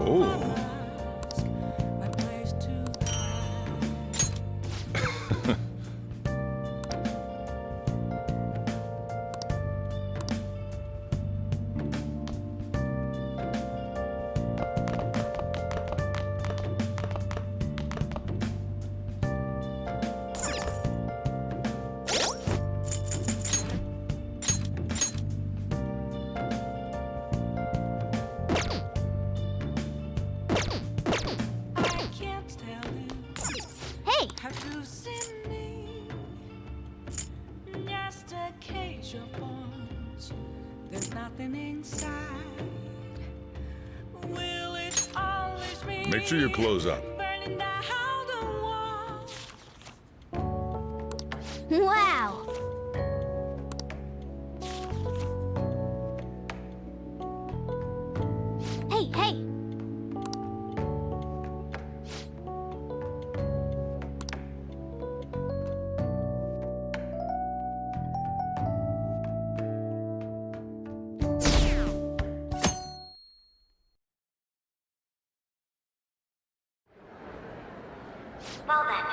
Oh. Have you seen me? Just a cage of bones. There's nothing inside. Will it always be? Make sure your clothes up. Burning down the wall. Wow! Hey, hey! Well then,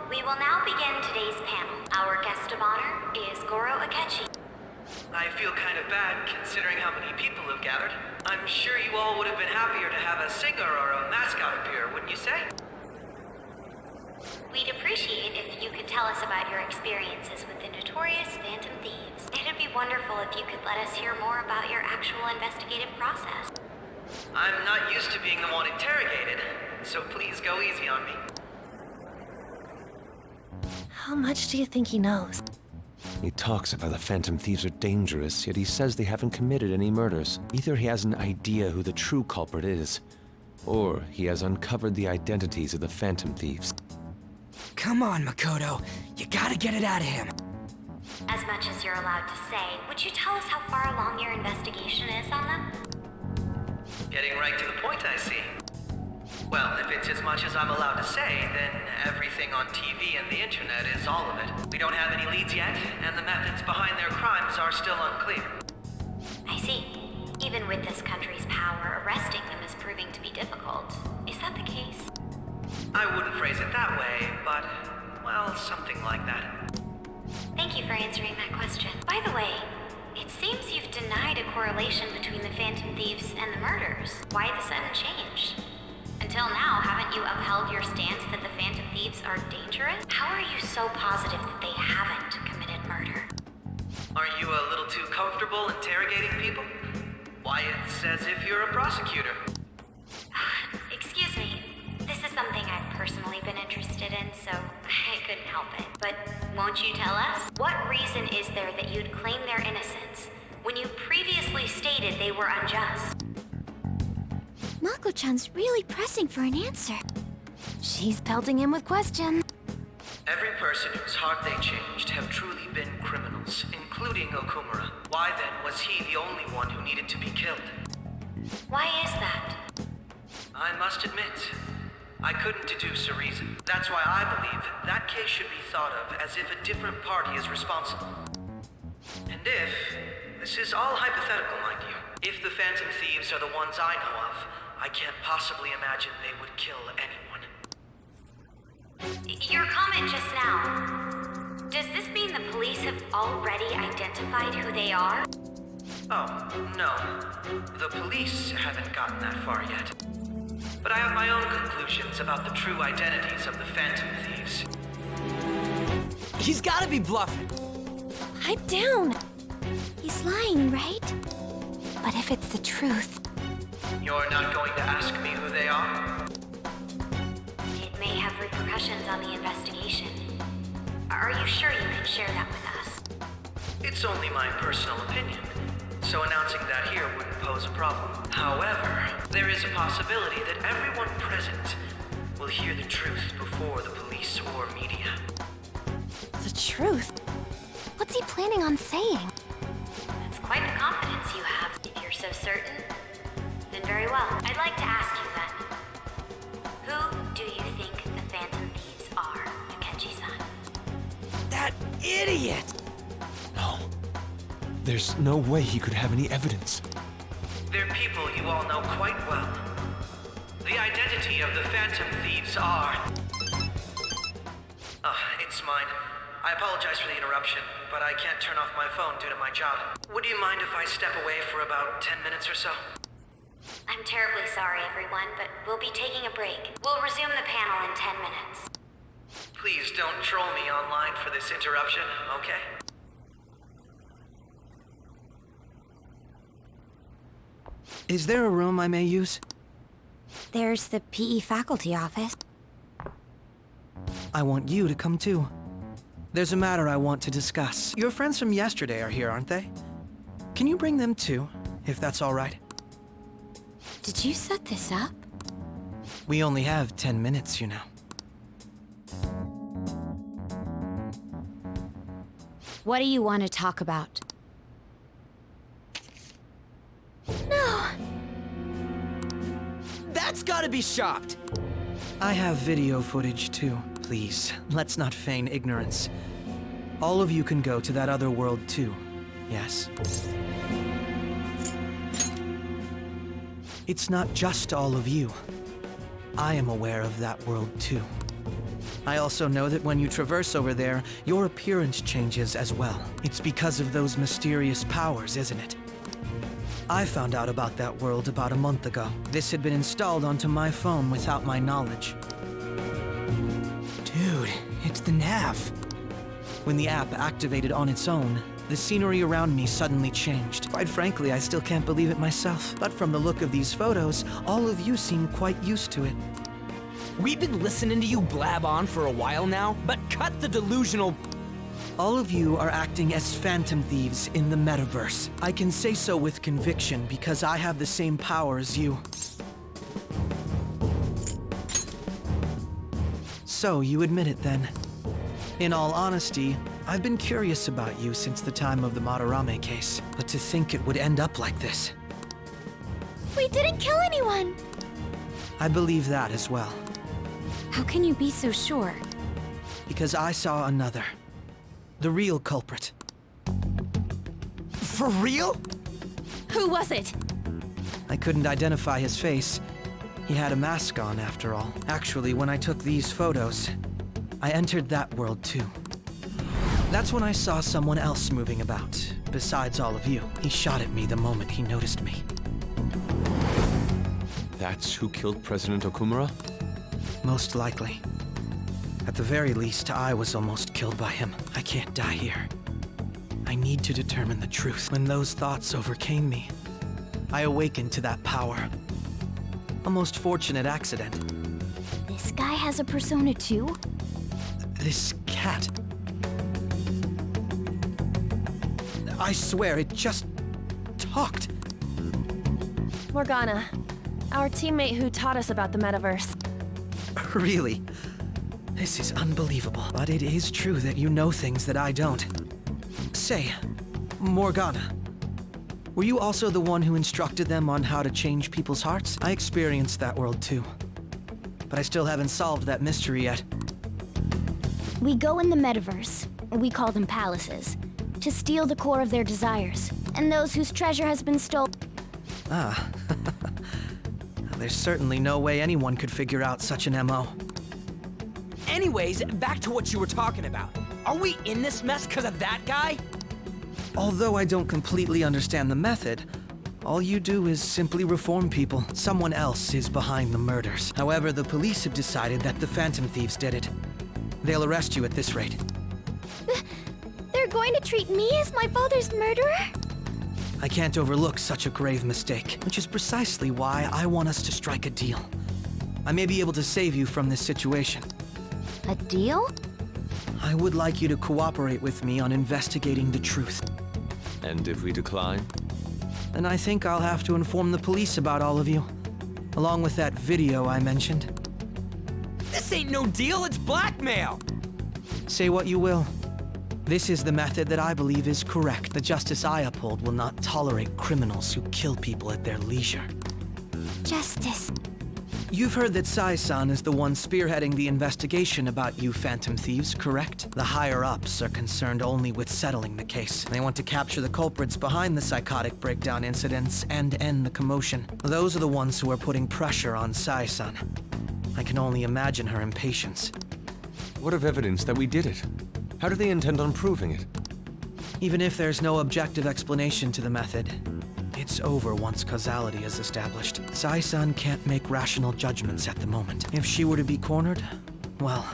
we will now begin today's panel. Our guest of honor is Goro Akechi. I feel kind of bad considering how many people have gathered. I'm sure you all would have been happier to have a singer or a mascot appear, wouldn't you say? We'd appreciate if you could tell us about your experiences with the notorious Phantom Thieves. It'd be wonderful if you could let us hear more about your actual investigative process. I'm not used to being the one interrogated, so please go easy on me. How much do you think he knows? He talks about the Phantom Thieves are dangerous, yet he says they haven't committed any murders. Either he has an idea who the true culprit is, or he has uncovered the identities of the Phantom Thieves. Come on, Makoto. You gotta get it out of him. As much as you're allowed to say, would you tell us how far along your investigation is on them? Getting right to the point, I see. Well, if it's as much as I'm allowed to say, then everything on TV and the internet is all of it. We don't have any leads yet, and the methods behind their crimes are still unclear. I see. Even with this country's power, arresting them is proving to be difficult. Is that the case? I wouldn't phrase it that way, but, well, something like that. Thank you for answering that question. By the way, it seems you've denied a correlation between the Phantom Thieves and the murders. Why the sudden change? Until now, haven't you upheld your stance that the Phantom Thieves are dangerous? How are you so positive that they haven't committed murder? Are you a little too comfortable interrogating people? Why, it's as if you're a prosecutor. Excuse me. This is something I've personally been interested in, so I couldn't help it. But won't you tell us? What reason is there that you'd claim their innocence when you previously stated they were unjust? Mako-chan's really pressing for an answer. She's pelting him with questions. Every person whose heart they changed have truly been criminals, including Okumura. Why then was he the only one who needed to be killed? Why is that? I must admit, I couldn't deduce a reason. That's why I believe that case should be thought of as if a different party is responsible. And if, this is all hypothetical, mind you, if the Phantom Thieves are the ones I know of, I can't possibly imagine they would kill anyone. Your comment just now, does this mean the police have already identified who they are? Oh, no. The police haven't gotten that far yet. But I have my own conclusions about the true identities of the Phantom Thieves. He's gotta be bluffing. Pipe down. He's lying, right? But if it's the truth... You're not going to ask me who they are? It may have repercussions on the investigation. Are you sure you can share that with us? It's only my personal opinion, so announcing that here wouldn't pose a problem. However, there is a possibility that everyone present will hear the truth before the police or media. The truth? What's he planning on saying? That's quite the confidence you have. If you're so certain, then very well. I'd like to ask you then, who do you think the Phantom Thieves are, Akechi-san? That idiot! No. There's no way he could have any evidence. They're people you all know quite well. The identity of the Phantom Thieves are... it's mine. I apologize for the interruption, but I can't turn off my phone due to my job. Would you mind if I step away for about 10 minutes or so? I'm terribly sorry, everyone, but we'll be taking a break. We'll resume the panel in 10 minutes. Please don't troll me online for this interruption, okay? Is there a room I may use? There's the PE faculty office. I want you to come too. There's a matter I want to discuss. Your friends from yesterday are here, aren't they? Can you bring them too, if that's all right? Did you set this up? We only have 10 minutes, you know. What do you want to talk about? No! That's gotta be shopped! I have video footage too. Please, let's not feign ignorance. All of you can go to that other world too, yes? It's not just all of you. I am aware of that world too. I also know that when you traverse over there, your appearance changes as well. It's because of those mysterious powers, isn't it? I found out about that world about a month ago. This had been installed onto my phone without my knowledge. Dude, it's the nav. When the app activated on its own, the scenery around me suddenly changed. Quite frankly, I still can't believe it myself. But from the look of these photos, all of you seem quite used to it. We've been listening to you blab on for a while now, but cut the delusional... All of you are acting as Phantom Thieves in the metaverse. I can say so with conviction because I have the same power as you. So, you admit it then. In all honesty, I've been curious about you since the time of the Madarame case. But to think it would end up like this. We didn't kill anyone! I believe that as well. How can you be so sure? Because I saw another. The real culprit. For real? Who was it? I couldn't identify his face. He had a mask on, after all. Actually, when I took these photos, I entered that world too. That's when I saw someone else moving about, besides all of you. He shot at me the moment he noticed me. That's who killed President Okumura? Most likely. At the very least, I was almost killed by him. I can't die here. I need to determine the truth. When those thoughts overcame me, I awakened to that power. A most fortunate accident. This guy has a persona too? This cat. I swear, it just talked. Morgana, our teammate who taught us about the metaverse. Really? This is unbelievable. But it is true that you know things that I don't. Say, Morgana, were you also the one who instructed them on how to change people's hearts? I experienced that world too. But I still haven't solved that mystery yet. We go in the metaverse, we call them palaces, to steal the core of their desires, and those whose treasure has been stolen. Ah. There's certainly no way anyone could figure out such an MO. Anyways, back to what you were talking about. Are we in this mess because of that guy? Although I don't completely understand the method, all you do is simply reform people. Someone else is behind the murders. However, the police have decided that the Phantom Thieves did it. They'll arrest you at this rate. They're going to treat me as my father's murderer? I can't overlook such a grave mistake, which is precisely why I want us to strike a deal. I may be able to save you from this situation. A deal? I would like you to cooperate with me on investigating the truth. And if we decline? Then I think I'll have to inform the police about all of you, along with that video I mentioned. This ain't no deal, it's blackmail! Say what you will. This is the method that I believe is correct. The justice I uphold will not tolerate criminals who kill people at their leisure. Justice. You've heard that Sai-san is the one spearheading the investigation about you Phantom Thieves, correct? The higher-ups are concerned only with settling the case. They want to capture the culprits behind the psychotic breakdown incidents and end the commotion. Those are the ones who are putting pressure on Sai-san. I can only imagine her impatience. What of evidence that we did it? How do they intend on proving it? Even if there's no objective explanation to the method, it's over once causality is established. Sai-san can't make rational judgments at the moment. If she were to be cornered, well,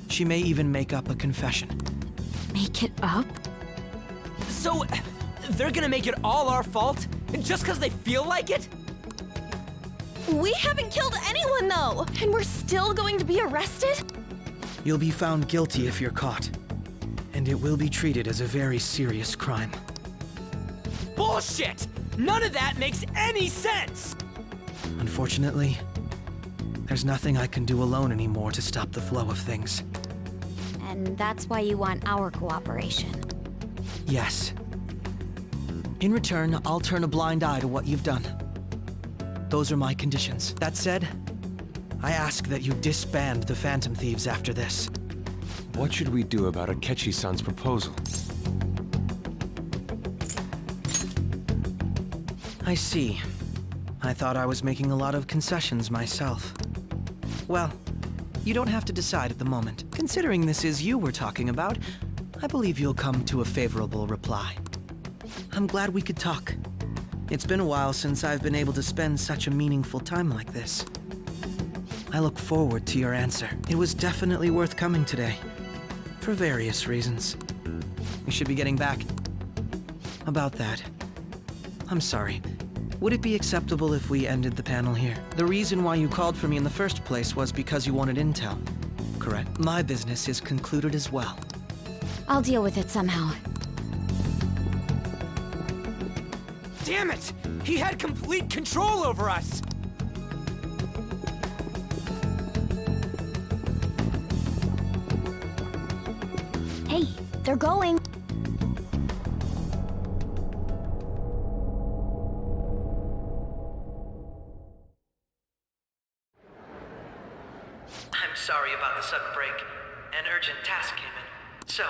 she may even make up a confession. Make it up? So, they're gonna make it all our fault? Just because they feel like it? We haven't killed anyone, though! And we're still going to be arrested? You'll be found guilty if you're caught, and it will be treated as a very serious crime. Bullshit! None of that makes any sense! Unfortunately, there's nothing I can do alone anymore to stop the flow of things. And that's why you want our cooperation. Yes. In return, I'll turn a blind eye to what you've done. Those are my conditions. That said, I ask that you disband the Phantom Thieves after this. What should we do about Akechi-san's proposal? I see. I thought I was making a lot of concessions myself. Well, you don't have to decide at the moment. Considering this is you we're talking about, I believe you'll come to a favorable reply. I'm glad we could talk. It's been a while since I've been able to spend such a meaningful time like this. I look forward to your answer. It was definitely worth coming today, for various reasons. We should be getting back. About that, I'm sorry. Would it be acceptable if we ended the panel here? The reason why you called for me in the first place was because you wanted intel, correct? My business is concluded as well. I'll deal with it somehow. Damn it! He had complete control over us! Hey, they're going. I'm sorry about the sudden break. An urgent task came in. So,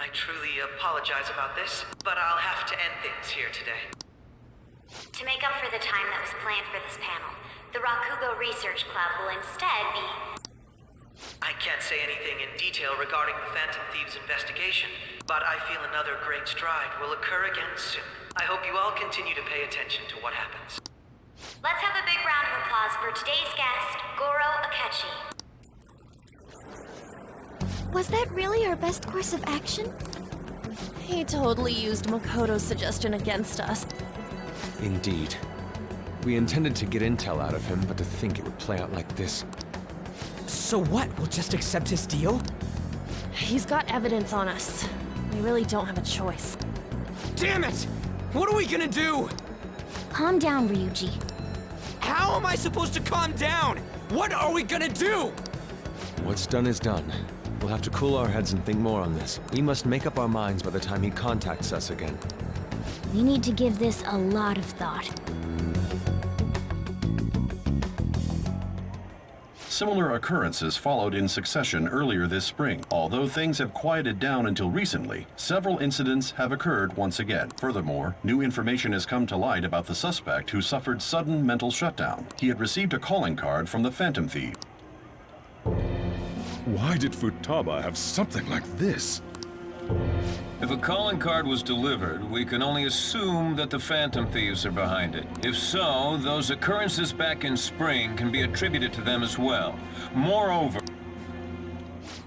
I truly apologize about this, but I'll have to end things here today. To make up for the time that was planned for this panel, the Rakugo Research Club will instead be... I can't say anything in detail regarding the Phantom Thieves investigation, but I feel another great stride will occur again soon. I hope you all continue to pay attention to what happens. Let's have a big round of applause for today's guest, Goro Akechi. Was that really our best course of action? He totally used Makoto's suggestion against us. Indeed. We intended to get intel out of him, but to think it would play out like this. So what? We'll just accept his deal? He's got evidence on us. We really don't have a choice. Damn it! What are we gonna do? Calm down, Ryuji. How am I supposed to calm down? What are we gonna do? What's done is done. We'll have to cool our heads and think more on this. We must make up our minds by the time he contacts us again. We need to give this a lot of thought. Similar occurrences followed in succession earlier this spring. Although things have quieted down until recently, several incidents have occurred once again. Furthermore, new information has come to light about the suspect who suffered sudden mental shutdown. He had received a calling card from the Phantom Thief. Why did Futaba have something like this? If a calling card was delivered, we can only assume that the Phantom Thieves are behind it. If so, those occurrences back in spring can be attributed to them as well. Moreover...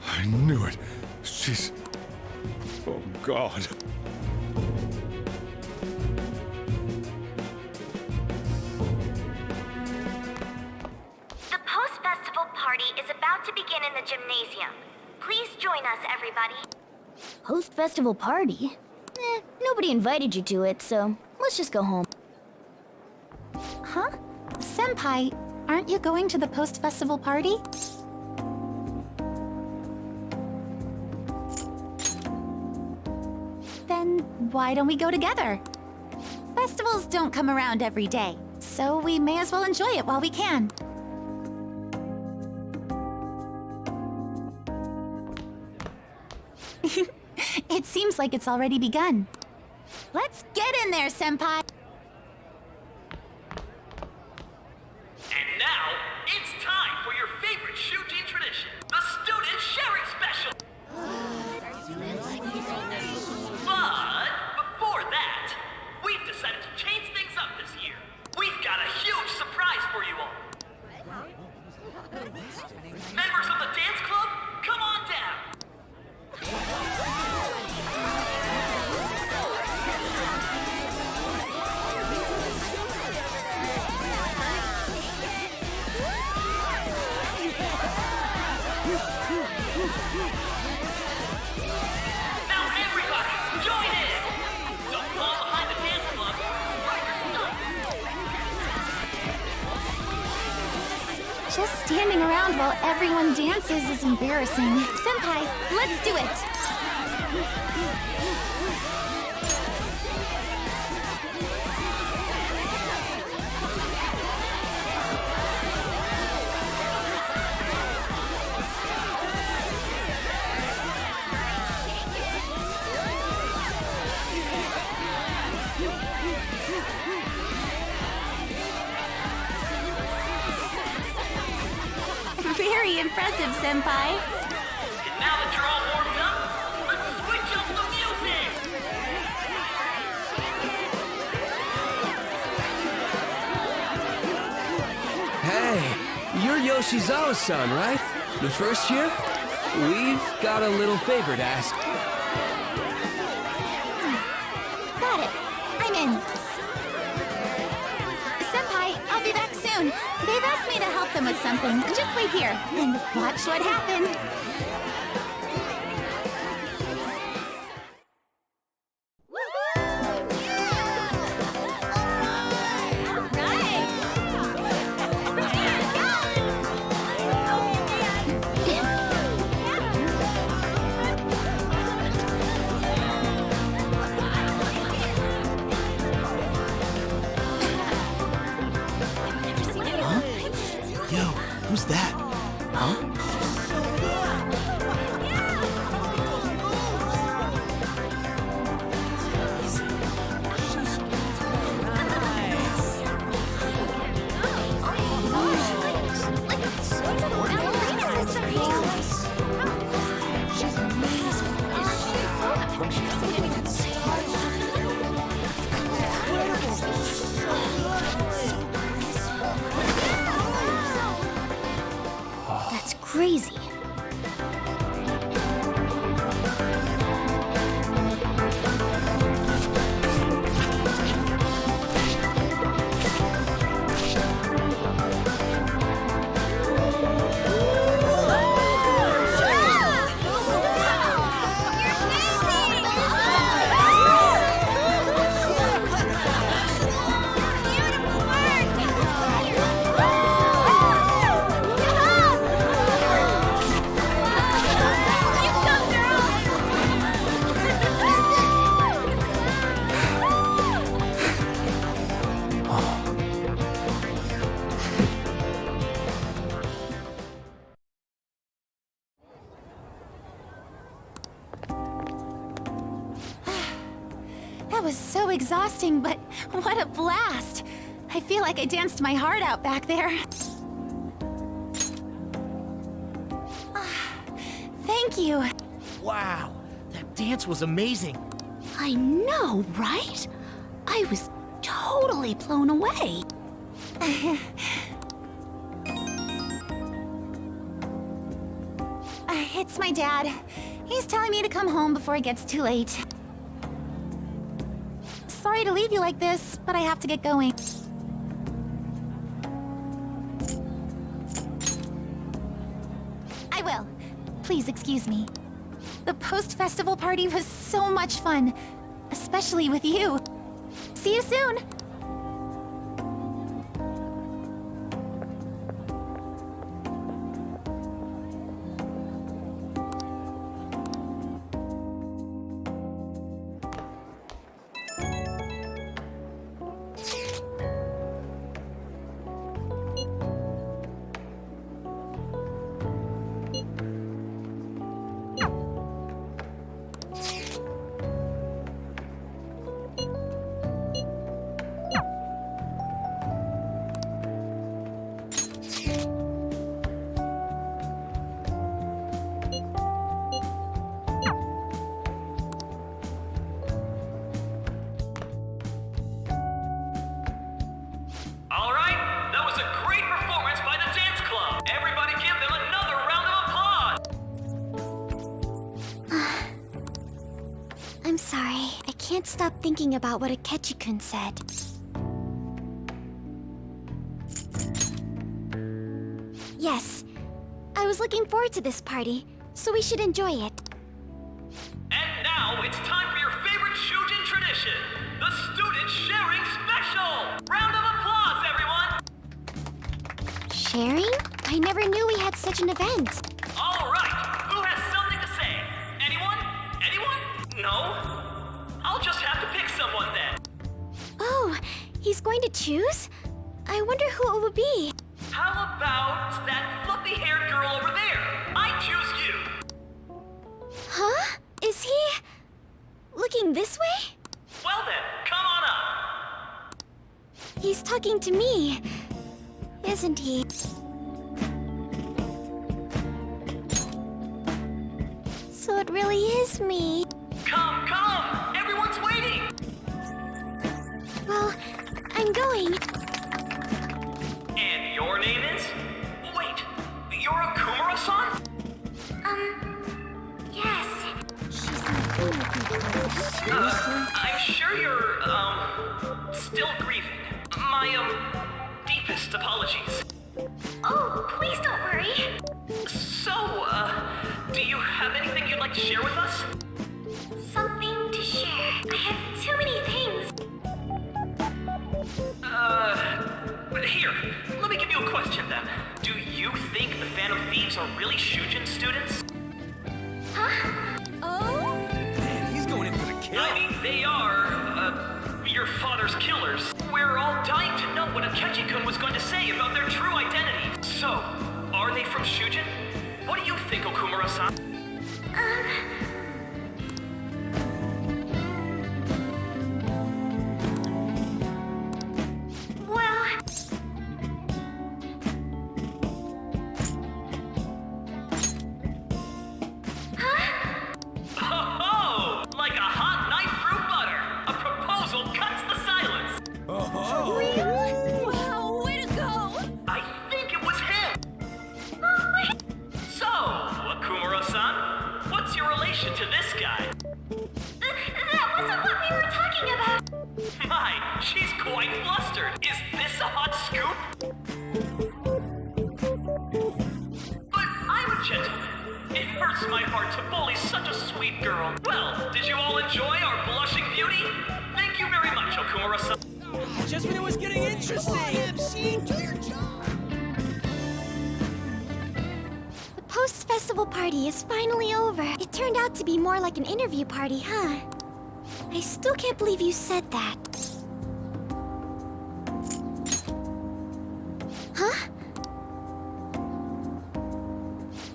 I knew it. She's... Oh, God. The post-festival party is about to begin in the gymnasium. Please join us, everybody. Post-festival party? Nobody invited you to it, so let's just go home. Huh? Senpai, aren't you going to the post-festival party? Then why don't we go together? Festivals don't come around every day, so we may as well enjoy it while we can. It seems like it's already begun. Let's get in there, Senpai! And now, it's time for your favorite Shujin tradition, the Student Sharing Special! But before that, we've decided to change things up this year. We've got a huge surprise for you all. Members of the dance club, come on down! Now everybody, join in! Don't fall behind the dance club. Just standing around while everyone dances is embarrassing. Senpai, let's do it! Very impressive, Senpai. And now that you're all warmed up, let's switch up the music! Hey, you're Yoshizawa-san, right? The first year? We've got a little favor to ask. Got it. I'm in. Senpai, I'll be back soon. They've asked me to help them with something. Just wait here and watch what happens. Yo, who's that? Huh? That's crazy. That was so exhausting, but what a blast! I feel like I danced my heart out back there. Thank you. Wow, that dance was amazing. I know, right? I was totally blown away. It's my dad. He's telling me to come home before it gets too late. Sorry to leave you like this, but I have to get going. I will. Please excuse me. The post-festival party was so much fun, especially with you. See you soon! can't stop thinking about what Akechi-kun said. Yes, I was looking forward to this party, so we should enjoy it. And now it's time for your favorite Shujin tradition, the Student Sharing Special! Round of applause, everyone! Sharing? I never knew we had such an event. All right, who has something to say? Anyone? Anyone? No? I'll just have to pick someone then. Oh, he's going to choose? I wonder who it would be. How about that fluffy-haired girl over there? I choose you! Huh? Is he... looking this way? Well then, come on up! He's talking to me, isn't he? So it really is me. Come, come! Everyone's waiting! Well, I'm going. And your name is? Wait, you're a Kumura-san? Yes. I'm sure you're, still grieving. My, deepest apologies. Oh, please don't worry. So, do you have anything you'd like to share with us? Something to share. I have too many things. Here, let me give you a question then. Do you think the Phantom Thieves are really Shujin students? Huh? Oh? Man, he's going in for the kill. I mean, they are, your father's killers. We're all dying to know what Akechi-kun was going to say about their true identity. So, are they from Shujin? What do you think, Okumura-san? Well... Oh, like a hot knife through butter. A proposal cuts the silence. Wow, way to go! I think it was him. So, Akumura-san, what's your relation to this guy? That wasn't what we were talking about. My, she's quite flustered. Is this a hot scoop? But I'm a gentleman. It hurts my heart to bully such a sweet girl. Well, did you all enjoy our blushing beauty? Thank you very much, Okumura-san. Just when it was getting interesting. MC, do your job! The post-festival party is finally over. It turned out to be more like an interview party, huh? I still can't believe you said that. Huh?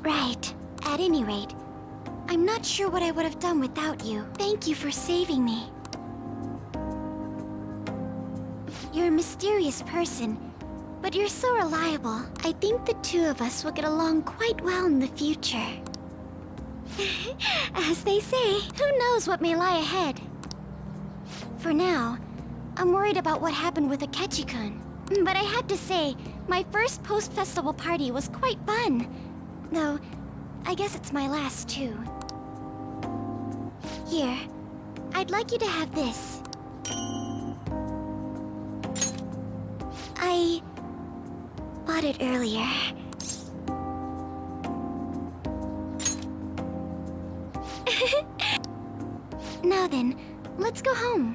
Right. At any rate, I'm not sure what I would have done without you. Thank you for saving me. You're a mysterious person, but you're so reliable. I think the two of us will get along quite well in the future. As they say, who knows what may lie ahead? For now, I'm worried about what happened with Akechi-kun. But I have to say, my first post-festival party was quite fun. Though, I guess it's my last too. Here, I'd like you to have this. I bought it earlier. Now then, let's go home.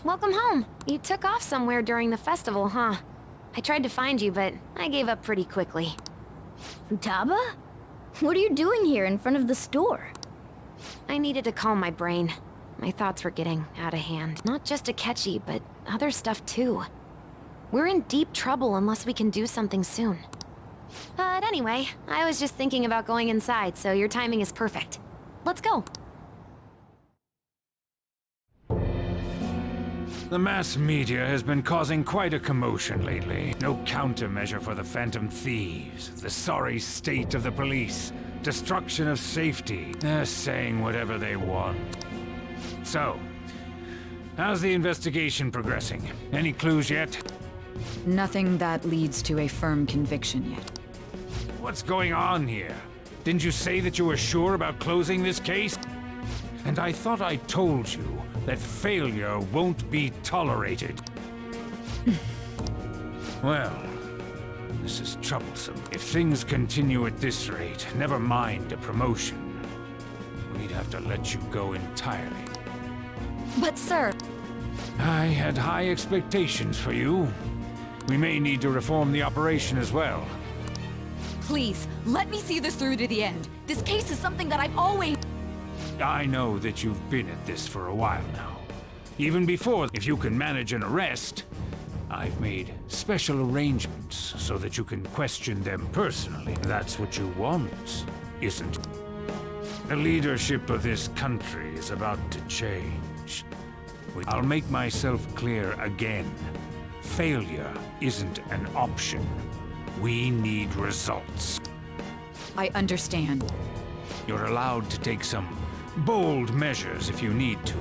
Welcome home. You took off somewhere during the festival, huh? I tried to find you, but I gave up pretty quickly. Futaba? What are you doing here in front of the store? I needed to calm my brain. My thoughts were getting out of hand. Not just Akechi, but other stuff too. We're in deep trouble unless we can do something soon. But anyway, I was just thinking about going inside, so your timing is perfect. Let's go. The mass media has been causing quite a commotion lately. No countermeasure for the Phantom Thieves, the sorry state of the police, destruction of safety. They're saying whatever they want. So, how's the investigation progressing? Any clues yet? Nothing that leads to a firm conviction yet. What's going on here? Didn't you say that you were sure about closing this case? And I thought I told you that failure won't be tolerated. Well, this is troublesome. If things continue at this rate, never mind a promotion, we'd have to let you go entirely. But sir... I had high expectations for you. We may need to reform the operation as well. Please, let me see this through to the end. This case is something that I've always... I know that you've been at this for a while now. Even before, if you can manage an arrest, I've made special arrangements so that you can question them personally. That's what you want, isn't it? The leadership of this country is about to change. I'll make myself clear again. Failure isn't an option. We need results. I understand. You're allowed to take some bold measures if you need to.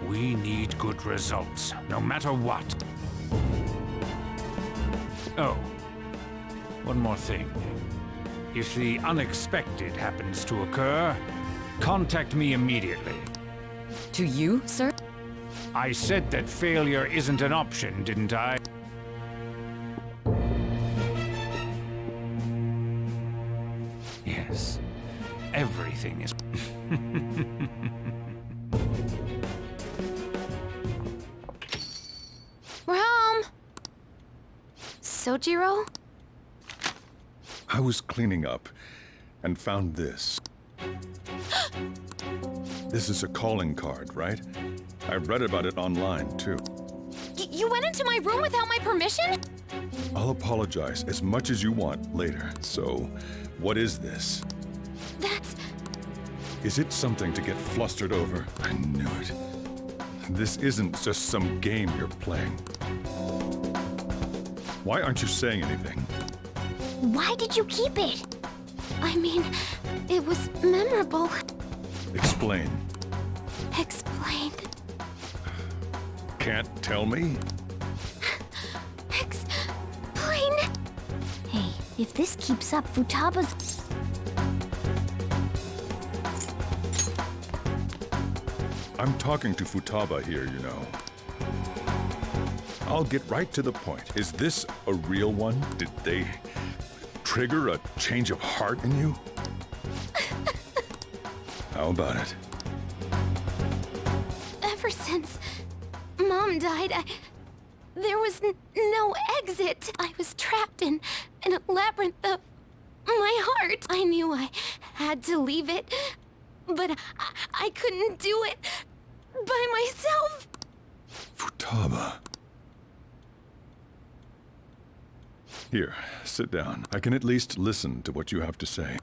We need good results, no matter what. Oh, one more thing. If the unexpected happens to occur, contact me immediately. To you, sir? I said that failure isn't an option, didn't I? Yes. Everything is... We're home! Sojiro? I was cleaning up and found this. This is a calling card, right? I read about it online, too. You went into my room without my permission? I'll apologize as much as you want later. So, what is this? That's... Is it something to get flustered over? I knew it. This isn't just some game you're playing. Why aren't you saying anything? Why did you keep it? I mean, it was memorable. Explain. Explain. Can't tell me? Explain. Hey, if this keeps up, Futaba's... I'm talking to Futaba here, you know. I'll get right to the point. Is this a real one? Did they trigger a change of heart in you? How about it? Ever since Mom died, there was no exit. I was trapped in a labyrinth of my heart. I knew I had to leave it, but I couldn't do it by myself. Futaba. Here, sit down. I can at least listen to what you have to say.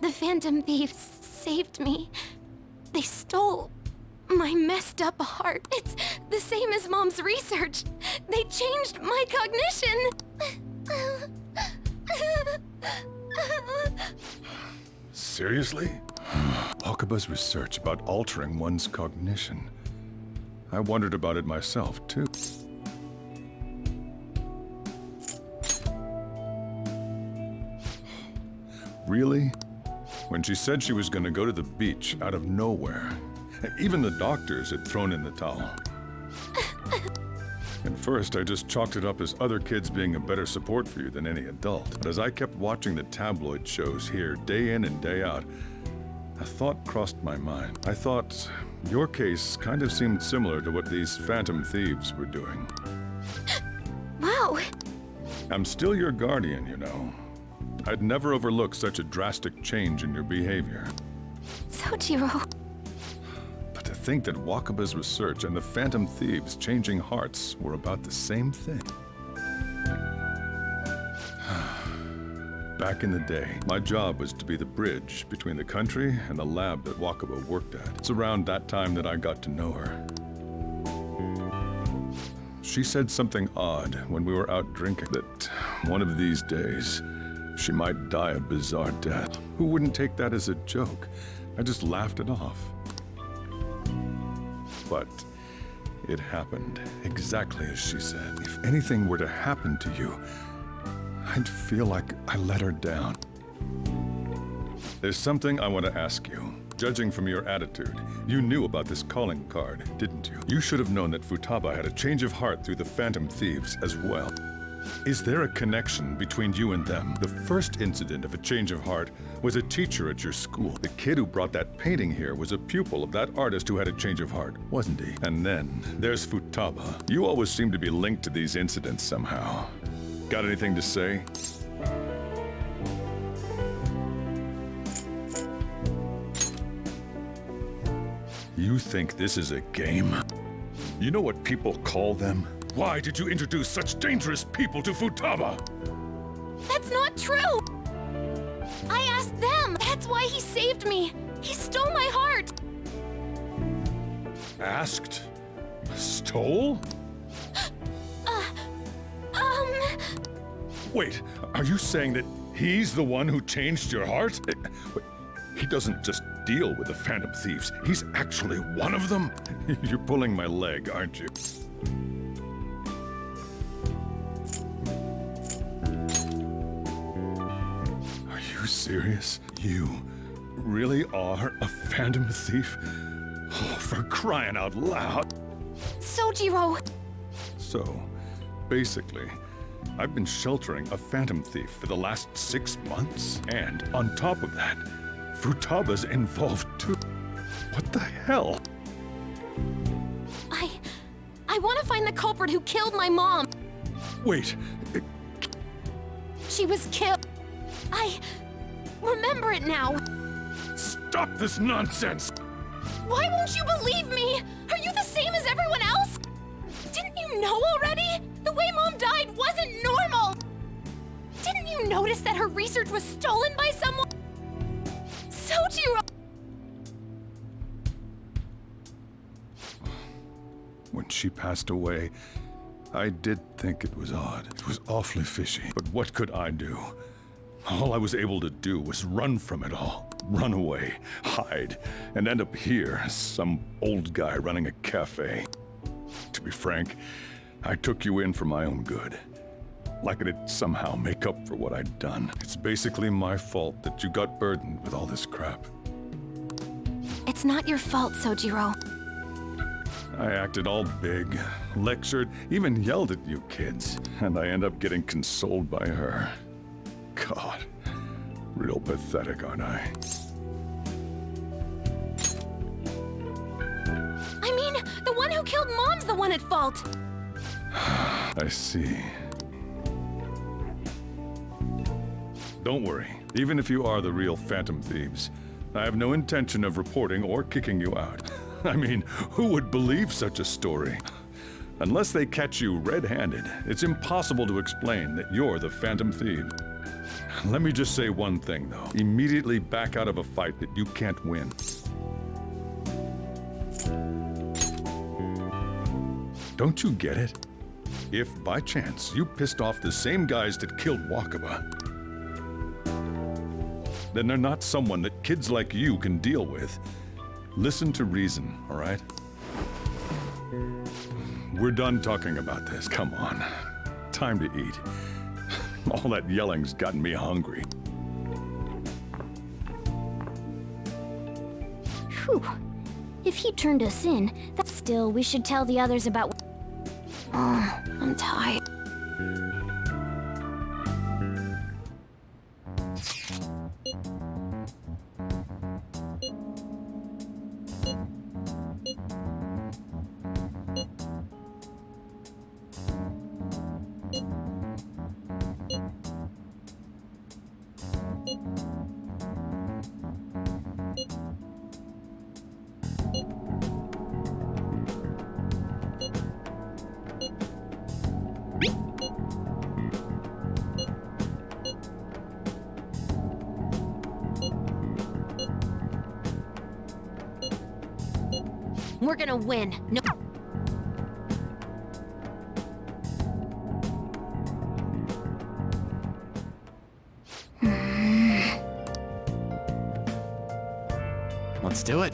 The Phantom Thieves saved me. They stole my messed up heart. It's the same as Mom's research. They changed my cognition. Seriously? Wakaba's research about altering one's cognition. I wondered about it myself, too. Really? When she said she was going to go to the beach out of nowhere, even the doctors had thrown in the towel. At first, I just chalked it up as other kids being a better support for you than any adult. But as I kept watching the tabloid shows here day in and day out, a thought crossed my mind. I thought your case kind of seemed similar to what these Phantom Thieves were doing. Wow. I'm still your guardian, you know. I'd never overlook such a drastic change in your behavior. Sojiro. But to think that Wakaba's research and the Phantom Thieves changing hearts were about the same thing. Back in the day, my job was to be the bridge between the country and the lab that Wakaba worked at. It's around that time that I got to know her. She said something odd when we were out drinking, that one of these days, she might die a bizarre death. Who wouldn't take that as a joke? I just laughed it off. But it happened exactly as she said. If anything were to happen to you, I'd feel like I let her down. There's something I want to ask you. Judging from your attitude, you knew about this calling card, didn't you? You should have known that Futaba had a change of heart through the Phantom Thieves as well. Is there a connection between you and them? The first incident of a change of heart was a teacher at your school. The kid who brought that painting here was a pupil of that artist who had a change of heart, wasn't he? And then there's Futaba. You always seem to be linked to these incidents somehow. Got anything to say? You think this is a game? You know what people call them? Why did you introduce such dangerous people to Futaba? That's not true! I asked them! That's why he saved me! He stole my heart! Asked? Stole? Wait, are you saying that he's the one who changed your heart? He doesn't just deal with the Phantom Thieves. He's actually one of them? You're pulling my leg, aren't you? Are you serious? You really are a Phantom Thief? Oh, for crying out loud! Sojiro! So, basically, I've been sheltering a Phantom Thief for the last 6 months. And on top of that, Futaba's involved too. What the hell? I want to find the culprit who killed my mom. Wait. She was killed. I remember it now. Stop this nonsense! Why won't you believe me? Are you the same as everyone else? Didn't you know already? The way Mom died wasn't normal! Didn't you notice that her research was stolen by someone? Sojiro! When she passed away, I did think it was odd. It was awfully fishy. But what could I do? All I was able to do was run from it all. Run away, hide, and end up here as some old guy running a cafe. To be frank, I took you in for my own good. Like it'd somehow make up for what I'd done. It's basically my fault that you got burdened with all this crap. It's not your fault, Sojiro. I acted all big, lectured, even yelled at you kids, and I end up getting consoled by her. God, real pathetic, aren't I? I mean, the one who killed Mom's the one at fault. I see. Don't worry. Even if you are the real Phantom Thieves, I have no intention of reporting or kicking you out. I mean, who would believe such a story? Unless they catch you red-handed, it's impossible to explain that you're the Phantom Thief. Let me just say one thing, though. Immediately back out of a fight that you can't win. Don't you get it? If, by chance, you pissed off the same guys that killed Wakaba, then they're not someone that kids like you can deal with. Listen to reason, all right? We're done talking about this. Come on. Time to eat. All that yelling's gotten me hungry. Whew. If he turned us in, that's still, we should tell the others about... Oh, I'm tired. We're gonna win. No. Let's do it.